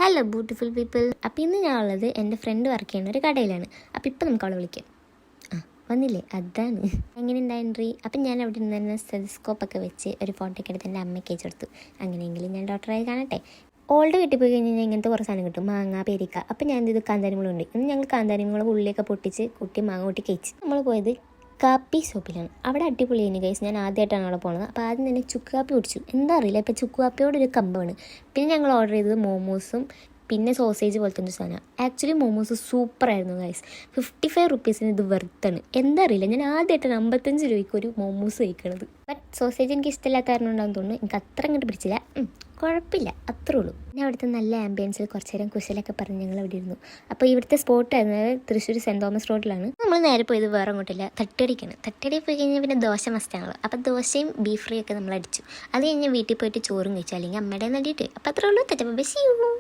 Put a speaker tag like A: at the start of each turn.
A: Hello beautiful people. അപ്പോൾ ഇന്ന് ഞാനുള്ളത് എൻ്റെ ഫ്രണ്ട് വർക്ക് ചെയ്യുന്ന ഒരു കടയിലാണ്. അപ്പോൾ ഇപ്പോൾ നമുക്ക് അവളെ വിളിക്കാം. വന്നില്ലേ, അതാണ്. എങ്ങനെ ഉണ്ടായി? അപ്പം ഞാൻ അവിടെ നിന്ന് സ്റ്റെതസ്കോപ്പൊക്കെ വെച്ച് ഒരു ഫോട്ടോ ഒക്കെ എടുത്ത് എൻ്റെ അമ്മയ്ക്ക് അയച്ചു കൊടുത്തു. അങ്ങനെയെങ്കിലും ഞാൻ ഡോക്ടറായി കാണട്ടെ. ഓൾഡ് കിട്ടി പോയി കഴിഞ്ഞാൽ ഇങ്ങനത്തെ കുറേ സാധനം കിട്ടും, മാങ്ങ, പേരിക്ക. അപ്പം ഞാൻ ഇത് കാന്താരിമുളുണ്ട്. ഇന്ന് ഞങ്ങൾ കാന്താരിമുളക് ഉള്ളിയൊക്കെ പൊട്ടിച്ച് കുട്ടി മാങ്ങ കൂട്ടി കഴിച്ച് നമ്മൾ പോയത് കാപ്പി ഷോപ്പിലാണ്. അവിടെ അടിപൊളിയാണ് ഗൈസ്. ഞാൻ ആദ്യമായിട്ടാണ് അവിടെ പോകുന്നത്. അപ്പോൾ ആദ്യം തന്നെ ചുക്ക് കാപ്പി കുടിച്ചു. എന്താ അറിയില്ല, ഇപ്പോൾ ചുക്ക് കാപ്പിയോടൊരു കമ്പമാണ്. പിന്നെ ഞങ്ങൾ ഓർഡർ ചെയ്തത് മോമോസും പിന്നെ സോസേജ് പോലത്തെ ഒരു സാധനം. ആക്ച്വലി മോമോസ് സൂപ്പറായിരുന്നു ഗൈസ്. 55 റുപ്പീസിന് ഇത് വെറുത്താണ്. എന്താ അറിയില്ല, ഞാൻ ആദ്യമായിട്ടാണ് 55 രൂപയ്ക്ക് ഒരു മോമോസ് കഴിക്കണത്. ബട്ട് സോസേജ് എനിക്ക് ഇഷ്ടമില്ലാത്ത കാരണം ഉണ്ടാകും തോന്നുന്നു. എനിക്ക് അത്ര അങ്ങോട്ട് പിടിച്ചില്ല. കുഴപ്പമില്ല, അത്രേ ഉള്ളൂ. പിന്നെ അവിടുത്തെ നല്ല ആംബിയൻസിൽ കുറച്ച് നേരം കുശലൊക്കെ പറഞ്ഞ് ഞങ്ങൾ അവിടെ ഇരുന്നു. അപ്പോൾ ഇവിടുത്തെ സ്പോട്ടായിരുന്നത് തൃശ്ശൂർ സെൻറ് തോമസ് റോഡിലാണ്. നമ്മൾ നേരെ പോയത് വേറെ അങ്ങോട്ടില്ല, തട്ടടിക്കാണ്. തട്ടടി പോയി കഴിഞ്ഞാൽ പിന്നെ ദോശ മസ്റ്റാണല്ലോ. അപ്പോൾ ദോശയും ബീഫ് ഫ്രൈ ഒക്കെ നമ്മൾ അടിച്ചു. അത് കഴിഞ്ഞ് വീട്ടിൽ പോയിട്ട് ചോറും കഴിച്ചു, അല്ലെങ്കിൽ അമ്മയുടെ നടിയിട്ട്. അപ്പോൾ അത്രേ ഉള്ളൂ. തെറ്റപ്പോൾ ബസ് ചെയ്യൂ.